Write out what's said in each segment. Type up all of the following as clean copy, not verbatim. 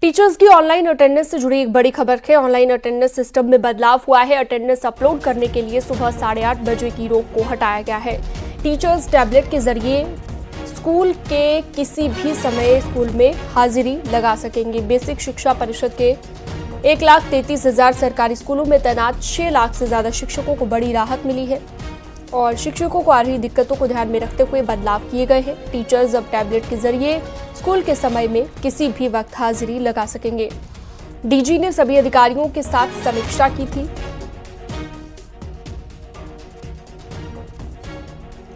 Teachers की online attendance से जुड़ी एक बड़ी खबर है। ऑनलाइन अटेंडेंस सिस्टम में बदलाव हुआ है। अटेंडेंस अपलोड करने के लिए सुबह 8:30 बजे की रोक को हटाया गया है। टीचर्स टैबलेट के जरिए स्कूल के किसी भी समय स्कूल में हाजिरी लगा सकेंगे। बेसिक शिक्षा परिषद के 1,33,000 सरकारी स्कूलों में तैनात 6 लाख से ज्यादा शिक्षकों को बड़ी राहत मिली है और शिक्षकों को आ रही दिक्कतों को ध्यान में रखते हुए बदलाव किए गए हैं। टीचर्स अब टैबलेट के जरिए स्कूल के समय में किसी भी वक्त हाजिरी लगा सकेंगे। डीजी ने सभी अधिकारियों के साथ समीक्षा की थी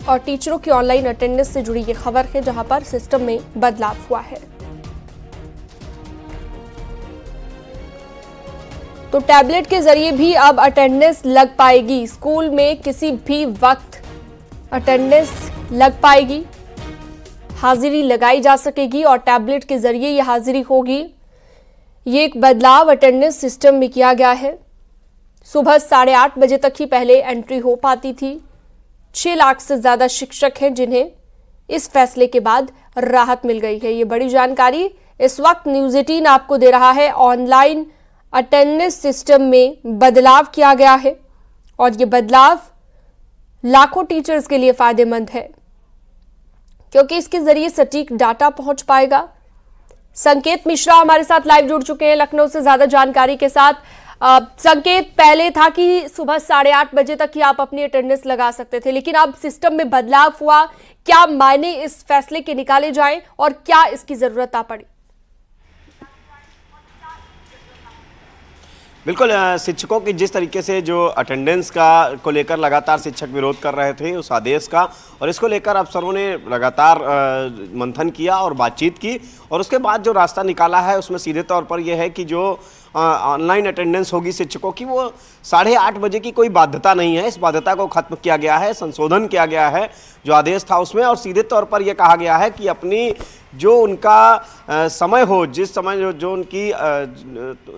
और टीचरों की ऑनलाइन अटेंडेंस से जुड़ी ये खबर है, जहां पर सिस्टम में बदलाव हुआ है। तो टैबलेट के जरिए भी अब अटेंडेंस लग पाएगी। स्कूल में किसी भी वक्त अटेंडेंस लग पाएगी, हाजिरी लगाई जा सकेगी और टैबलेट के जरिए यह हाजिरी होगी। ये एक बदलाव अटेंडेंस सिस्टम में किया गया है। सुबह 8:30 बजे तक ही पहले एंट्री हो पाती थी। 6 लाख से ज्यादा शिक्षक हैं जिन्हें इस फैसले के बाद राहत मिल गई है। ये बड़ी जानकारी इस वक्त न्यूज़ 18 आपको दे रहा है। ऑनलाइन अटेंडेंस सिस्टम में बदलाव किया गया है और ये बदलाव लाखों टीचर्स के लिए फायदेमंद है, क्योंकि इसके जरिए सटीक डाटा पहुंच पाएगा। संकेत मिश्रा हमारे साथ लाइव जुड़ चुके हैं लखनऊ से ज्यादा जानकारी के साथ। संकेत, पहले था कि सुबह 8:30 बजे तक ही आप अपनी अटेंडेंस लगा सकते थे, लेकिन अब सिस्टम में बदलाव हुआ। क्या मायने इस फैसले के निकाले जाएं और क्या इसकी जरूरत आ पड़ी? बिल्कुल, शिक्षकों की जिस तरीके से जो अटेंडेंस का को लेकर लगातार शिक्षक विरोध कर रहे थे उस आदेश का, और इसको लेकर अफसरों ने लगातार मंथन किया और बातचीत की और उसके बाद जो रास्ता निकाला है उसमें सीधे तौर पर यह है कि जो ऑनलाइन अटेंडेंस होगी शिक्षकों की, वो 8:30 बजे की कोई बाध्यता नहीं है। इस बाध्यता को खत्म किया गया है, संशोधन किया गया है जो आदेश था उसमें, और सीधे तौर पर यह कहा गया है कि अपनी जो उनका समय हो, जिस समय जो उनकी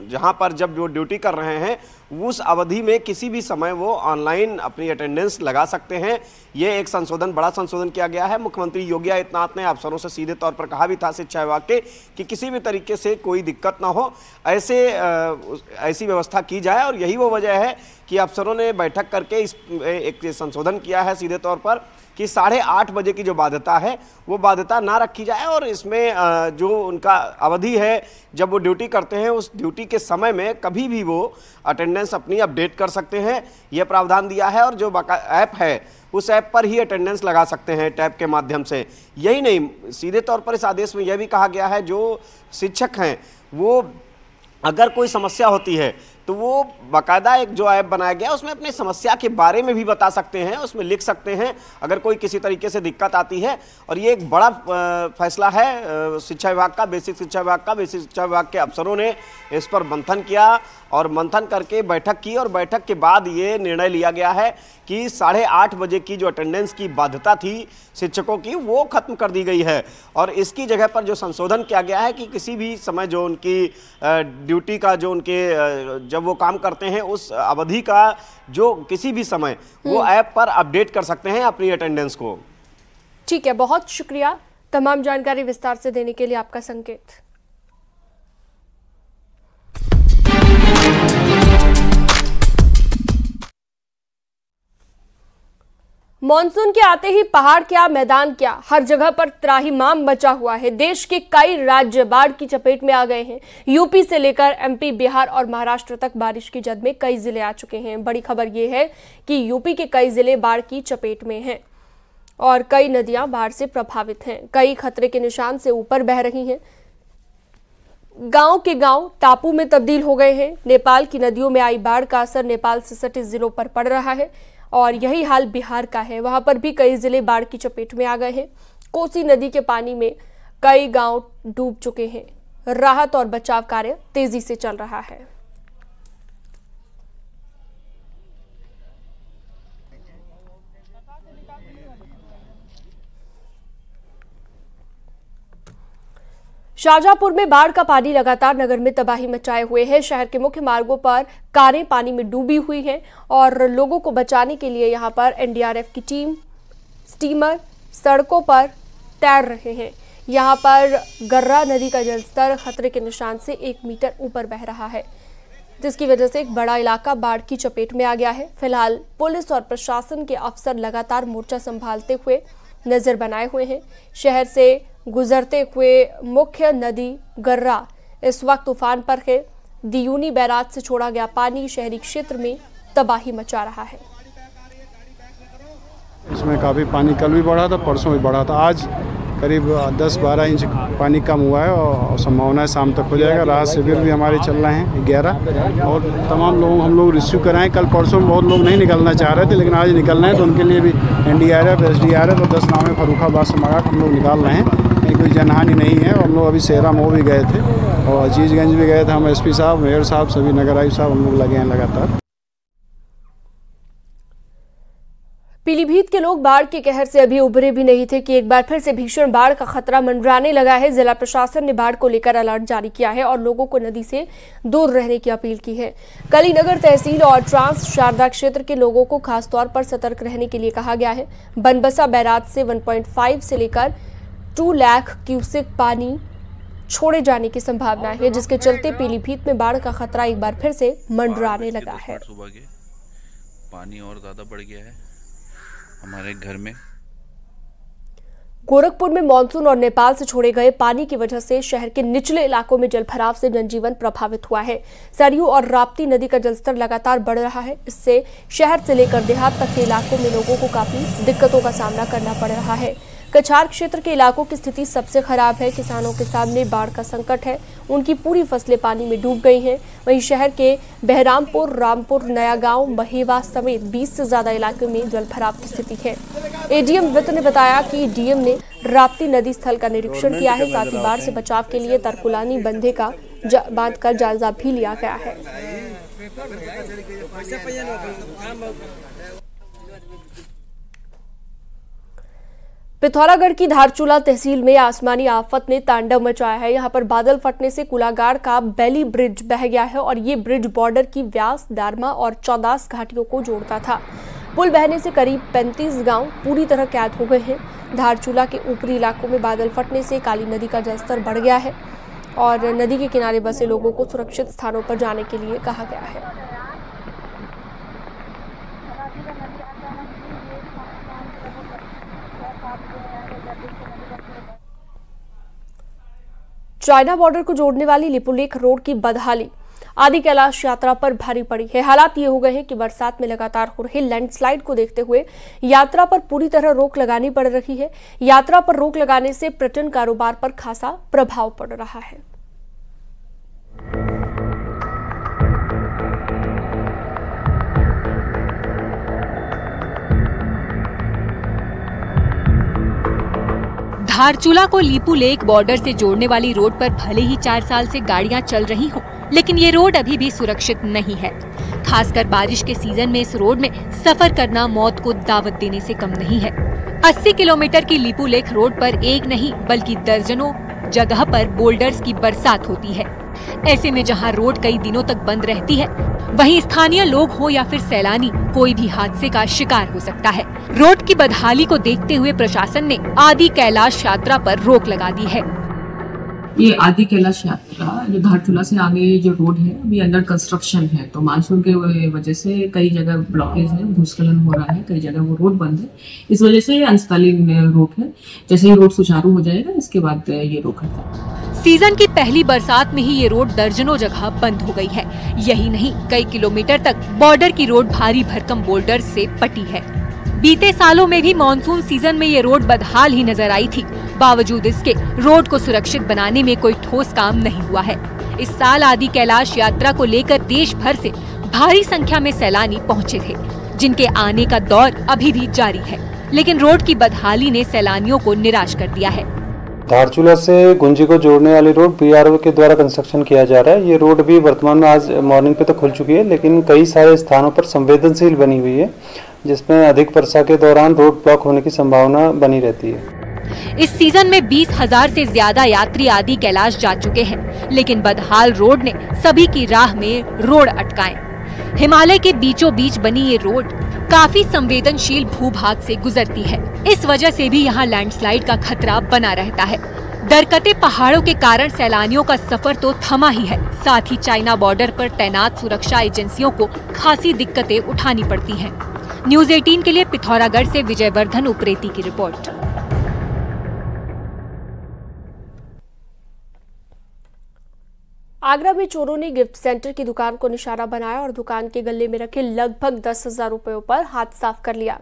जहां पर जब वो ड्यूटी कर रहे हैं उस अवधि में किसी भी समय वो ऑनलाइन अपनी अटेंडेंस लगा सकते हैं। ये एक संशोधन, बड़ा संशोधन किया गया है। मुख्यमंत्री योगी आदित्यनाथ ने अफसरों से सीधे तौर पर कहा भी था शिक्षा विभाग के कि किसी भी तरीके से कोई दिक्कत ना हो, ऐसी व्यवस्था की जाए, और यही वो वजह है कि अफसरों ने बैठक करके इस एक संशोधन किया है सीधे तौर पर कि 8:30 बजे की जो बाध्यता है वो बाध्यता ना रखी जाए और इसमें जो उनका अवधि है जब वो ड्यूटी करते हैं उस ड्यूटी के समय में कभी भी वो अटेंडेंस अपनी अपडेट कर सकते हैं, ये प्रावधान दिया है। और जो ऐप है उस ऐप पर ही अटेंडेंस लगा सकते हैं टैब के माध्यम से। यही नहीं, सीधे तौर पर इस आदेश में यह भी कहा गया है जो शिक्षक हैं वो अगर कोई समस्या होती है तो वो बाकायदा एक जो ऐप बनाया गया उसमें अपनी समस्या के बारे में भी बता सकते हैं, उसमें लिख सकते हैं अगर कोई किसी तरीके से दिक्कत आती है। और ये एक बड़ा फैसला है शिक्षा विभाग का, बेसिक शिक्षा विभाग का। बेसिक शिक्षा विभाग के अफसरों ने इस पर मंथन किया और मंथन करके बैठक की और बैठक के बाद ये निर्णय लिया गया है कि 8:30 बजे की जो अटेंडेंस की बाध्यता थी शिक्षकों की वो खत्म कर दी गई है और इसकी जगह पर जो संशोधन किया गया है कि किसी भी समय जो उनकी ड्यूटी का जो उनके जब वो काम करते हैं उस अवधि का जो किसी भी समय वो ऐप पर अपडेट कर सकते हैं अपनी अटेंडेंस को। ठीक है, बहुत शुक्रिया तमाम जानकारी विस्तार से देने के लिए आपका संकेत। मॉनसून के आते ही पहाड़ क्या, मैदान क्या, हर जगह पर त्राहिमाम मचा हुआ है। देश के कई राज्य बाढ़ की चपेट में आ गए हैं। यूपी से लेकर एमपी, बिहार और महाराष्ट्र तक बारिश की जद में कई जिले आ चुके हैं। बड़ी खबर यह है कि यूपी के कई जिले बाढ़ की चपेट में हैं और कई नदियां बाढ़ से प्रभावित हैं। कई खतरे के निशान से ऊपर बह रही हैं। गांव के गांव टापू में तब्दील हो गए हैं। नेपाल की नदियों में आई बाढ़ का असर नेपाल से सटे जिलों पर पड़ रहा है और यही हाल बिहार का है। वहां पर भी कई जिले बाढ़ की चपेट में आ गए हैं। कोसी नदी के पानी में कई गांव डूब चुके हैं। राहत और बचाव कार्य तेजी से चल रहा है। शाहजहांपुर में बाढ़ का पानी लगातार नगर में तबाही मचाए हुए है। शहर के मुख्य मार्गों पर कारें पानी में डूबी हुई हैं और लोगों को बचाने के लिए यहां पर एनडीआरएफ की टीम, स्टीमर सड़कों पर तैर रहे हैं। यहाँ पर गर्रा नदी का जलस्तर खतरे के निशान से 1 मीटर ऊपर बह रहा है, जिसकी वजह से एक बड़ा इलाका बाढ़ की चपेट में आ गया है। फिलहाल पुलिस और प्रशासन के अफसर लगातार मोर्चा संभालते हुए नजर बनाए हुए हैं। शहर से गुजरते हुए मुख्य नदी गर्रा इस वक्त उफान पर है। दियूनी बैराज से छोड़ा गया पानी शहरी क्षेत्र में तबाही मचा रहा है। इसमें काफ़ी पानी कल भी बढ़ा था, परसों भी बढ़ा था। आज करीब 10-12 इंच पानी कम हुआ है और संभावना है शाम तक हो जाएगा। राहत शिविर भी हमारे चल रहे हैं 11 और तमाम लोग हम लोग रिस्क्यू कराएं। कल परसों में बहुत लोग नहीं निकलना चाह रहे थे, लेकिन आज निकल रहे हैं, तो उनके लिए भी NDRF, SDRF और 10 नावें फर्रुखाबाद से मंगा हम लोग निकाल रहे हैं। कहीं कोई जनहानि नहीं है। हम लोग अभी सेरा मोह भी गए थे और अजीजगंज भी गए थे। हम SP साहब, मेयर साहब, सभी नगर आयुक्त साहब हम लोग लगे हैं लगातार। पीलीभीत के लोग बाढ़ के कहर से अभी उभरे भी नहीं थे कि एक बार फिर से भीषण बाढ़ का खतरा मंडराने लगा है। जिला प्रशासन ने बाढ़ को लेकर अलर्ट जारी किया है और लोगों को नदी से दूर रहने की अपील की है। कलीनगर तहसील और ट्रांस शारदा क्षेत्र के लोगों को खासतौर पर सतर्क रहने के लिए कहा गया है। बनबसा बैराज से 1.5 से लेकर 2 लाख क्यूसेक पानी छोड़े जाने की संभावना है, जिसके चलते पीलीभीत में बाढ़ का खतरा एक बार फिर से मंडराने लगा है। पानी और ज्यादा बढ़ गया है हमारे घर में। गोरखपुर में मानसून और नेपाल से छोड़े गए पानी की वजह से शहर के निचले इलाकों में जलभराव से जनजीवन प्रभावित हुआ है। सरयू और राप्ती नदी का जलस्तर लगातार बढ़ रहा है। इससे शहर से लेकर देहात तक के इलाकों में लोगों को काफी दिक्कतों का सामना करना पड़ रहा है। कछार क्षेत्र के इलाकों की स्थिति सबसे खराब है। किसानों के सामने बाढ़ का संकट है। उनकी पूरी फसलें पानी में डूब गई हैं। वहीं शहर के बहरामपुर, रामपुर, नया गांव, महेवा समेत 20 से ज्यादा इलाकों में जलभराव की स्थिति है। ADM वित्त ने बताया कि DM ने राप्ती नदी स्थल का निरीक्षण किया है। साथ ही बाढ़ से बचाव के लिए तरकुलानी बंधे का बांध का जायजा भी लिया गया है। पिथौरागढ़ की धारचूला तहसील में आसमानी आफत ने तांडव मचाया है। यहां पर बादल फटने से कुलागाड़ का बेली ब्रिज बह गया है और ये ब्रिज बॉर्डर की व्यास, दारमा और चौदास घाटियों को जोड़ता था। पुल बहने से करीब 35 गांव पूरी तरह कैद हो गए हैं। धारचूला के ऊपरी इलाकों में बादल फटने से काली नदी का जलस्तर बढ़ गया है और नदी के किनारे बसे लोगों को सुरक्षित स्थानों पर जाने के लिए कहा गया है। चाइना बॉर्डर को जोड़ने वाली लिपुलेख रोड की बदहाली आदि कैलाश यात्रा पर भारी पड़ी है। हालात ये हो गए हैं कि बरसात में लगातार हो रहे लैंडस्लाइड को देखते हुए यात्रा पर पूरी तरह रोक लगानी पड़ रही है। यात्रा पर रोक लगाने से पर्यटन कारोबार पर खासा प्रभाव पड़ रहा है। धारचूला को लिपुलेख बॉर्डर से जोड़ने वाली रोड पर भले ही 4 साल से गाड़ियां चल रही हों, लेकिन ये रोड अभी भी सुरक्षित नहीं है। खासकर बारिश के सीजन में इस रोड में सफर करना मौत को दावत देने से कम नहीं है। 80 किलोमीटर की लिपुलेख रोड पर एक नहीं बल्कि दर्जनों जगह पर बोल्डर्स की बरसात होती है। ऐसे में जहां रोड कई दिनों तक बंद रहती है, वहीं स्थानीय लोग हो या फिर सैलानी कोई भी हादसे का शिकार हो सकता है। रोड की बदहाली को देखते हुए प्रशासन ने आदि कैलाश यात्रा पर रोक लगा दी है। ये आदि कैलाश यात्रा जो धारचूला से आगे जो रोड है अभी अंडर कंस्ट्रक्शन है, तो मानसून के वजह से कई जगह ब्लॉकेज है, भूस्खलन हो रहा है, कई जगह वो रोड बंद है। इस वजह से ये अंशकालीन रोक है। जैसे ये रोड सुचारू हो जाएगा इसके बाद ये रोक है। सीजन की पहली बरसात में ही ये रोड दर्जनों जगह बंद हो गई है। यही नहीं, कई किलोमीटर तक बॉर्डर की रोड भारी भरकम बोल्डर से पटी है। बीते सालों में भी मानसून सीजन में ये रोड बदहाल ही नजर आई थी। बावजूद इसके रोड को सुरक्षित बनाने में कोई ठोस काम नहीं हुआ है। इस साल आदि कैलाश यात्रा को लेकर देश भर से भारी संख्या में सैलानी पहुंचे थे, जिनके आने का दौर अभी भी जारी है। लेकिन रोड की बदहाली ने सैलानियों को निराश कर दिया है। धारचूला से गुंजी को जोड़ने वाली रोड BRO के द्वारा कंस्ट्रक्शन किया जा रहा है। ये रोड भी वर्तमान में आज मॉर्निंग पे तो खुल चुकी है, लेकिन कई सारे स्थानों पर संवेदनशील बनी हुई है, जिसमें अधिक वर्षा के दौरान रोड ब्लॉक होने की संभावना बनी रहती है। इस सीजन में 20,000 से ज्यादा यात्री आदि कैलाश जा चुके हैं, लेकिन बदहाल रोड ने सभी की राह में रोड अटकाए। हिमालय के बीचों बीच बनी ये रोड काफी संवेदनशील भूभाग से गुजरती है। इस वजह से भी यहाँ लैंडस्लाइड का खतरा बना रहता है। दरकते पहाड़ों के कारण सैलानियों का सफर तो थमा ही है, साथ ही चाइना बॉर्डर पर तैनात सुरक्षा एजेंसियों को खासी दिक्कतें उठानी पड़ती हैं। न्यूज़ 18 के लिए पिथौरागढ़ से विजयवर्धन उप्रेती की रिपोर्ट। आगरा में चोरों ने गिफ्ट सेंटर की दुकान को निशाना बनाया और दुकान के गले में रखे लगभग 10,000 रुपयों पर हाथ साफ कर लिया।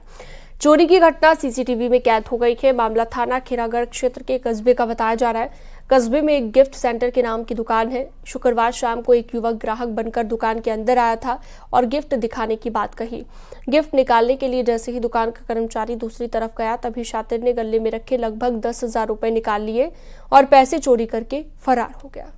चोरी की घटना सीसीटीवी में कैद हो गई है। मामला थाना खीरागढ़ क्षेत्र के कस्बे का बताया जा रहा है। कस्बे में एक गिफ्ट सेंटर के नाम की दुकान है। शुक्रवार शाम को एक युवक ग्राहक बनकर दुकान के अंदर आया था और गिफ्ट दिखाने की बात कही। गिफ्ट निकालने के लिए जैसे ही दुकान का कर्मचारी दूसरी तरफ गया, तभी शातिर ने गले में रखे लगभग 10,000 रुपए निकाल लिए और पैसे चोरी करके फरार हो गया।